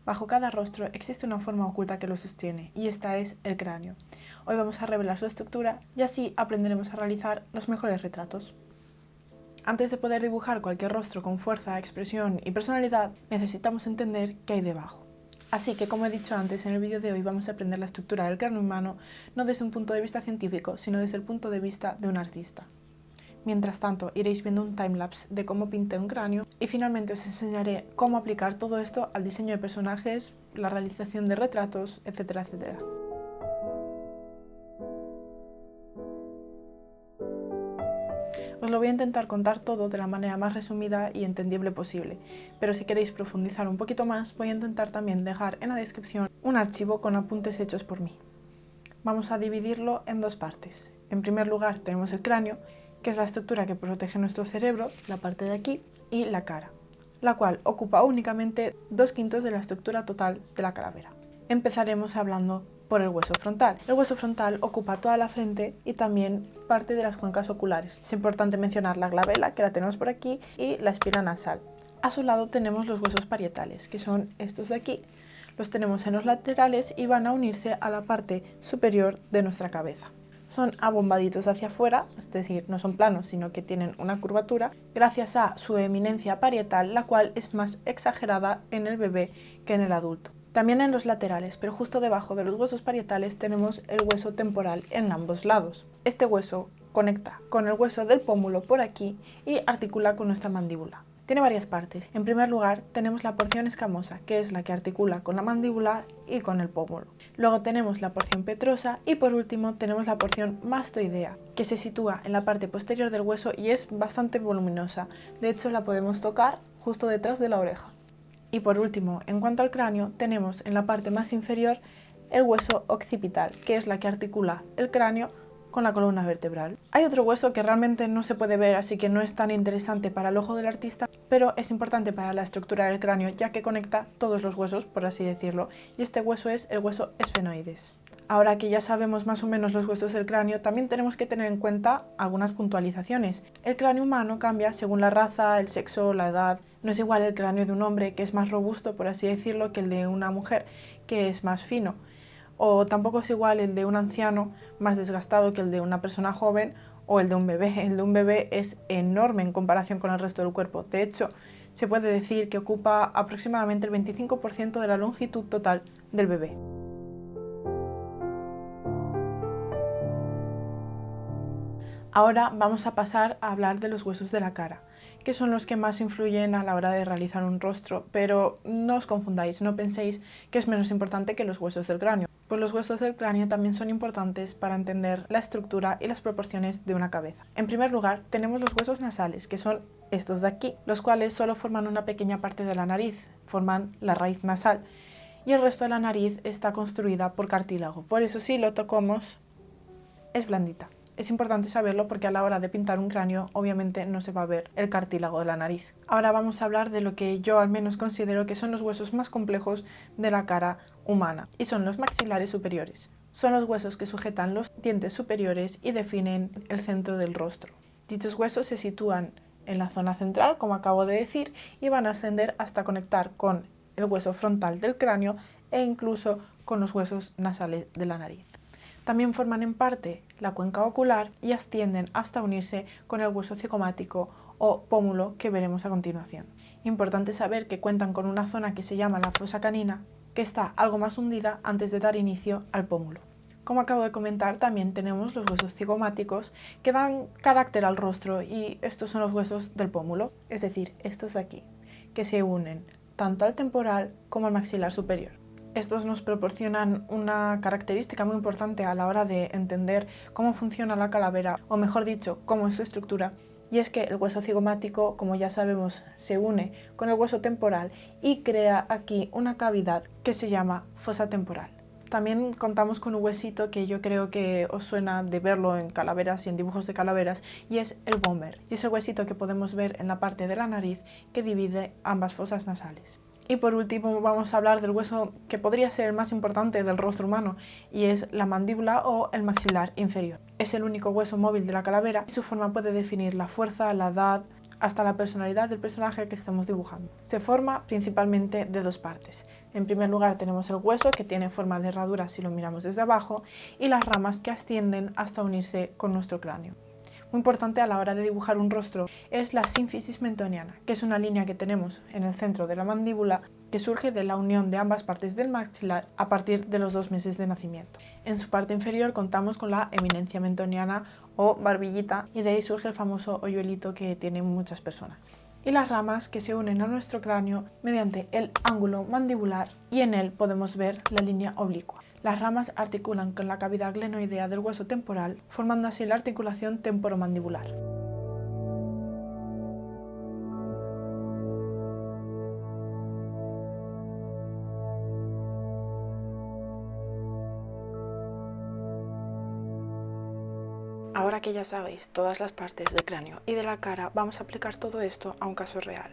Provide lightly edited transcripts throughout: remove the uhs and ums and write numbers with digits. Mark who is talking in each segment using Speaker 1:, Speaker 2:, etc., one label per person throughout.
Speaker 1: Bajo cada rostro existe una forma oculta que lo sostiene, y esta es el cráneo. Hoy vamos a revelar su estructura y así aprenderemos a realizar los mejores retratos. Antes de poder dibujar cualquier rostro con fuerza, expresión y personalidad, necesitamos entender qué hay debajo. Así que, como he dicho antes, en el vídeo de hoy vamos a aprender la estructura del cráneo humano no desde un punto de vista científico, sino desde el punto de vista de un artista. Mientras tanto, iréis viendo un timelapse de cómo pinté un cráneo y finalmente os enseñaré cómo aplicar todo esto al diseño de personajes, la realización de retratos, etcétera, etcétera. Os lo voy a intentar contar todo de la manera más resumida y entendible posible, pero si queréis profundizar un poquito más, voy a intentar también dejar en la descripción un archivo con apuntes hechos por mí. Vamos a dividirlo en dos partes. En primer lugar tenemos el cráneo, que es la estructura que protege nuestro cerebro, la parte de aquí, y la cara, la cual ocupa únicamente 2/5 de la estructura total de la calavera. Empezaremos hablando por el hueso frontal. El hueso frontal ocupa toda la frente y también parte de las cuencas oculares. Es importante mencionar la glabela, que la tenemos por aquí, y la espina nasal. A su lado tenemos los huesos parietales, que son estos de aquí. Los tenemos en los laterales y van a unirse a la parte superior de nuestra cabeza. Son abombaditos hacia afuera, es decir, no son planos, sino que tienen una curvatura, gracias a su eminencia parietal, la cual es más exagerada en el bebé que en el adulto. También en los laterales, pero justo debajo de los huesos parietales tenemos el hueso temporal en ambos lados. Este hueso conecta con el hueso del pómulo por aquí y articula con nuestra mandíbula. Tiene varias partes. En primer lugar tenemos la porción escamosa, que es la que articula con la mandíbula y con el pómulo. Luego tenemos la porción petrosa y por último tenemos la porción mastoidea, que se sitúa en la parte posterior del hueso y es bastante voluminosa. De hecho la podemos tocar justo detrás de la oreja. Y por último, en cuanto al cráneo, tenemos en la parte más inferior el hueso occipital, que es la que articula el cráneo con la columna vertebral. Hay otro hueso que realmente no se puede ver, así que no es tan interesante para el ojo del artista, pero es importante para la estructura del cráneo, ya que conecta todos los huesos, por así decirlo, y este hueso es el hueso esfenoides. Ahora que ya sabemos más o menos los huesos del cráneo, también tenemos que tener en cuenta algunas puntualizaciones. El cráneo humano cambia según la raza, el sexo, la edad. No es igual el cráneo de un hombre, que es más robusto, por así decirlo, que el de una mujer, que es más fino. O tampoco es igual el de un anciano, más desgastado, que el de una persona joven, o el de un bebé. El de un bebé es enorme en comparación con el resto del cuerpo. De hecho, se puede decir que ocupa aproximadamente el 25% de la longitud total del bebé. Ahora vamos a pasar a hablar de los huesos de la cara, que son los que más influyen a la hora de realizar un rostro, pero no os confundáis, no penséis que es menos importante que los huesos del cráneo, pues los huesos del cráneo también son importantes para entender la estructura y las proporciones de una cabeza. En primer lugar, tenemos los huesos nasales, que son estos de aquí, los cuales solo forman una pequeña parte de la nariz, forman la raíz nasal, y el resto de la nariz está construida por cartílago, por eso si lo tocamos es blandita. Es importante saberlo porque a la hora de pintar un cráneo obviamente no se va a ver el cartílago de la nariz. Ahora vamos a hablar de lo que yo al menos considero que son los huesos más complejos de la cara humana y son los maxilares superiores. Son los huesos que sujetan los dientes superiores y definen el centro del rostro. Dichos huesos se sitúan en la zona central, como acabo de decir, y van a ascender hasta conectar con el hueso frontal del cráneo e incluso con los huesos nasales de la nariz. También forman en parte la cuenca ocular y ascienden hasta unirse con el hueso cigomático o pómulo que veremos a continuación. Importante saber que cuentan con una zona que se llama la fosa canina, que está algo más hundida antes de dar inicio al pómulo. Como acabo de comentar, también tenemos los huesos cigomáticos que dan carácter al rostro y estos son los huesos del pómulo, es decir, estos de aquí, que se unen tanto al temporal como al maxilar superior. Estos nos proporcionan una característica muy importante a la hora de entender cómo funciona la calavera, o mejor dicho, cómo es su estructura, y es que el hueso cigomático, como ya sabemos, se une con el hueso temporal y crea aquí una cavidad que se llama fosa temporal. También contamos con un huesito que yo creo que os suena de verlo en calaveras y en dibujos de calaveras, y es el vomer, y es el huesito que podemos ver en la parte de la nariz que divide ambas fosas nasales. Y por último vamos a hablar del hueso que podría ser el más importante del rostro humano, y es la mandíbula o el maxilar inferior. Es el único hueso móvil de la calavera y su forma puede definir la fuerza, la edad, hasta la personalidad del personaje que estamos dibujando. Se forma principalmente de dos partes. En primer lugar tenemos el hueso, que tiene forma de herradura si lo miramos desde abajo, y las ramas que ascienden hasta unirse con nuestro cráneo. Muy importante a la hora de dibujar un rostro es la sínfisis mentoniana, que es una línea que tenemos en el centro de la mandíbula que surge de la unión de ambas partes del maxilar a partir de los 2 meses de nacimiento. En su parte inferior contamos con la eminencia mentoniana o barbillita, y de ahí surge el famoso hoyuelito que tienen muchas personas. Y las ramas que se unen a nuestro cráneo mediante el ángulo mandibular, y en él podemos ver la línea oblicua. Las ramas articulan con la cavidad glenoidea del hueso temporal, formando así la articulación temporomandibular. Ahora que ya sabéis todas las partes del cráneo y de la cara, vamos a aplicar todo esto a un caso real.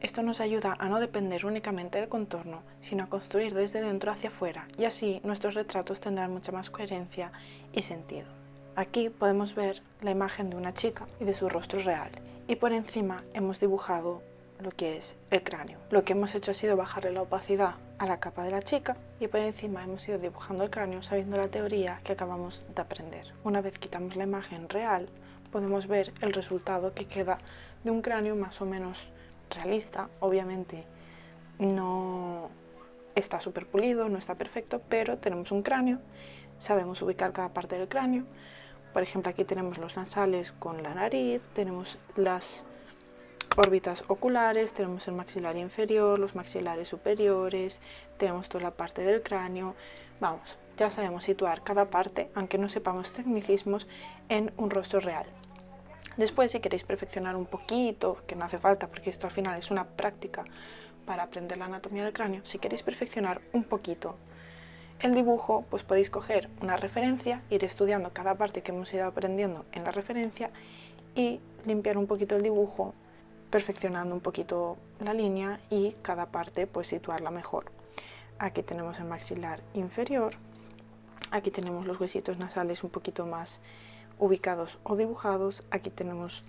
Speaker 1: Esto nos ayuda a no depender únicamente del contorno, sino a construir desde dentro hacia afuera, y así nuestros retratos tendrán mucha más coherencia y sentido. Aquí podemos ver la imagen de una chica y de su rostro real, y por encima hemos dibujado lo que es el cráneo. Lo que hemos hecho ha sido bajarle la opacidad a la capa de la chica, y por encima hemos ido dibujando el cráneo sabiendo la teoría que acabamos de aprender. Una vez quitamos la imagen real, podemos ver el resultado que queda de un cráneo más o menos realista. Obviamente no está súper pulido, no está perfecto, pero tenemos un cráneo, sabemos ubicar cada parte del cráneo. Por ejemplo, aquí tenemos los nasales con la nariz, tenemos las órbitas oculares, tenemos el maxilar inferior, los maxilares superiores, tenemos toda la parte del cráneo. Vamos, ya sabemos situar cada parte, aunque no sepamos tecnicismos, en un rostro real. Después, si queréis perfeccionar un poquito, que no hace falta porque esto al final es una práctica para aprender la anatomía del cráneo, si queréis perfeccionar un poquito el dibujo, pues podéis coger una referencia, ir estudiando cada parte que hemos ido aprendiendo en la referencia y limpiar un poquito el dibujo, perfeccionando un poquito la línea y cada parte pues situarla mejor. Aquí tenemos el maxilar inferior, aquí tenemos los huesitos nasales un poquito más ubicados o dibujados, aquí tenemos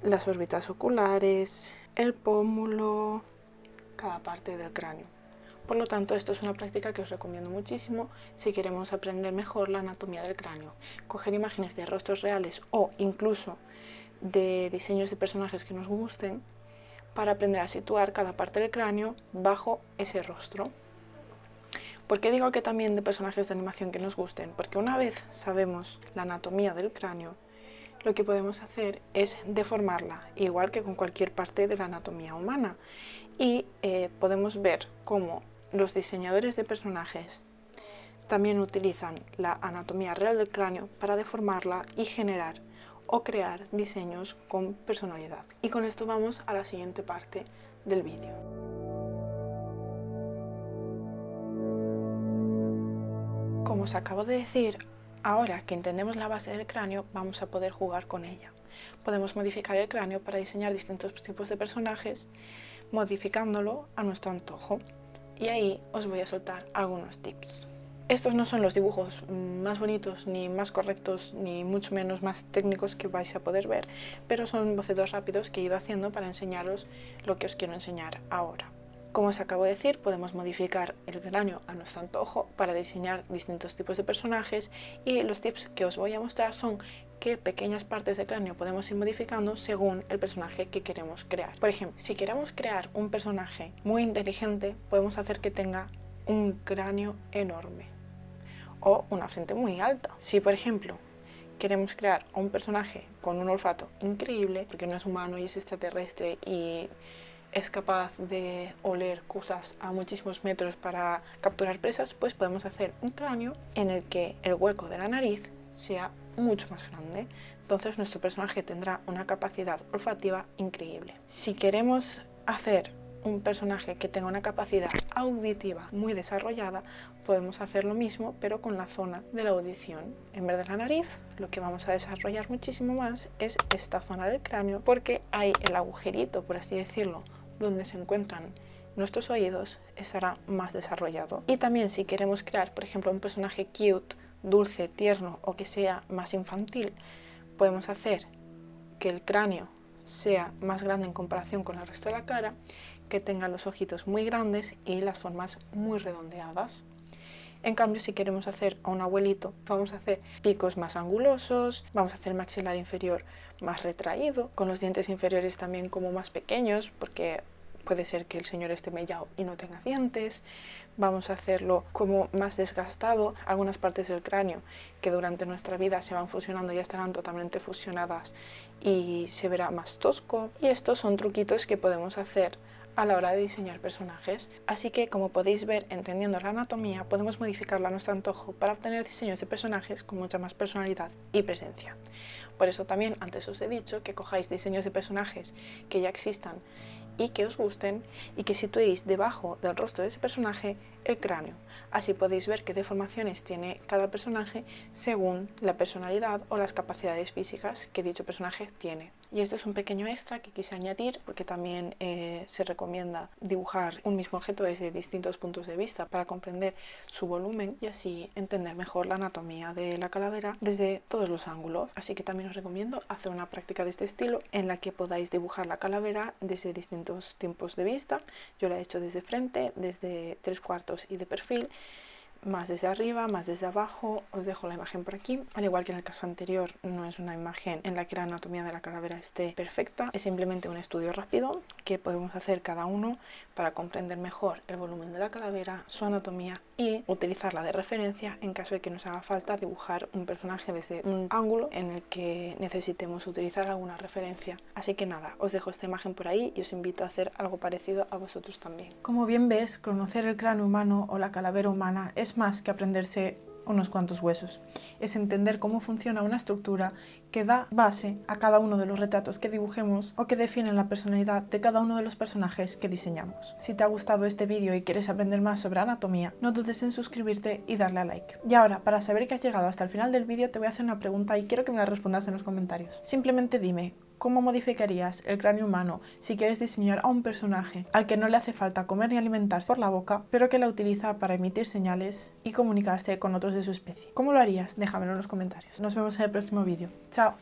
Speaker 1: las órbitas oculares, el pómulo, cada parte del cráneo. Por lo tanto, esto es una práctica que os recomiendo muchísimo si queremos aprender mejor la anatomía del cráneo. Coger imágenes de rostros reales o incluso de diseños de personajes que nos gusten para aprender a situar cada parte del cráneo bajo ese rostro. ¿Por qué digo que también de personajes de animación que nos gusten? Porque una vez sabemos la anatomía del cráneo, lo que podemos hacer es deformarla, igual que con cualquier parte de la anatomía humana. Y podemos ver cómo los diseñadores de personajes también utilizan la anatomía real del cráneo para deformarla y generar o crear diseños con personalidad. Y con esto vamos a la siguiente parte del vídeo. Como os acabo de decir, ahora que entendemos la base del cráneo, vamos a poder jugar con ella. Podemos modificar el cráneo para diseñar distintos tipos de personajes, modificándolo a nuestro antojo. Y ahí os voy a soltar algunos tips. Estos no son los dibujos más bonitos, ni más correctos, ni mucho menos más técnicos que vais a poder ver, pero son bocetos rápidos que he ido haciendo para enseñaros lo que os quiero enseñar ahora. Como os acabo de decir, podemos modificar el cráneo a nuestro antojo para diseñar distintos tipos de personajes, y los tips que os voy a mostrar son qué pequeñas partes del cráneo podemos ir modificando según el personaje que queremos crear. Por ejemplo, si queremos crear un personaje muy inteligente, podemos hacer que tenga un cráneo enorme o una frente muy alta. Si, por ejemplo, queremos crear un personaje con un olfato increíble, porque no es humano y es extraterrestre y es capaz de oler cosas a muchísimos metros para capturar presas, pues podemos hacer un cráneo en el que el hueco de la nariz sea mucho más grande. Entonces nuestro personaje tendrá una capacidad olfativa increíble. Si queremos hacer un personaje que tenga una capacidad auditiva muy desarrollada, podemos hacer lo mismo pero con la zona de la audición. En vez de la nariz, lo que vamos a desarrollar muchísimo más es esta zona del cráneo, porque ahí el agujerito, por así decirlo, donde se encuentran nuestros oídos, estará más desarrollado. Y también, si queremos crear, por ejemplo, un personaje cute, dulce, tierno o que sea más infantil, podemos hacer que el cráneo sea más grande en comparación con el resto de la cara, que tenga los ojitos muy grandes y las formas muy redondeadas. En cambio, si queremos hacer a un abuelito, vamos a hacer picos más angulosos, vamos a hacer el maxilar inferior más retraído, con los dientes inferiores también como más pequeños, porque puede ser que el señor esté mellado y no tenga dientes. Vamos a hacerlo como más desgastado, algunas partes del cráneo que durante nuestra vida se van fusionando ya estarán totalmente fusionadas y se verá más tosco. Y estos son truquitos que podemos hacer a la hora de diseñar personajes. Así que, como podéis ver, entendiendo la anatomía, podemos modificarla a nuestro antojo para obtener diseños de personajes con mucha más personalidad y presencia. Por eso también antes os he dicho que cojáis diseños de personajes que ya existan y que os gusten y que situéis debajo del rostro de ese personaje el cráneo. Así podéis ver qué deformaciones tiene cada personaje según la personalidad o las capacidades físicas que dicho personaje tiene. Y esto es un pequeño extra que quise añadir porque también se recomienda dibujar un mismo objeto desde distintos puntos de vista para comprender su volumen y así entender mejor la anatomía de la calavera desde todos los ángulos. Así que también os recomiendo hacer una práctica de este estilo en la que podáis dibujar la calavera desde distintos tiempos de vista. Yo la he hecho desde frente, desde 3/4 y de perfil, más desde arriba, más desde abajo. Os dejo la imagen por aquí. Al igual que en el caso anterior, no es una imagen en la que la anatomía de la calavera esté perfecta, es simplemente un estudio rápido que podemos hacer cada uno para comprender mejor el volumen de la calavera, su anatomía y utilizarla de referencia en caso de que nos haga falta dibujar un personaje desde un ángulo en el que necesitemos utilizar alguna referencia. Así que nada, os dejo esta imagen por ahí y os invito a hacer algo parecido a vosotros también. Como bien ves, conocer el cráneo humano o la calavera humana es más que aprenderse unos cuantos huesos. Es entender cómo funciona una estructura que da base a cada uno de los retratos que dibujemos o que definen la personalidad de cada uno de los personajes que diseñamos. Si te ha gustado este vídeo y quieres aprender más sobre anatomía, no dudes en suscribirte y darle a like. Y ahora, para saber que has llegado hasta el final del vídeo, te voy a hacer una pregunta y quiero que me la respondas en los comentarios. Simplemente dime, ¿cómo modificarías el cráneo humano si quieres diseñar a un personaje al que no le hace falta comer ni alimentarse por la boca, pero que la utiliza para emitir señales y comunicarse con otros de su especie? ¿Cómo lo harías? Déjamelo en los comentarios. Nos vemos en el próximo vídeo. ¡Chao!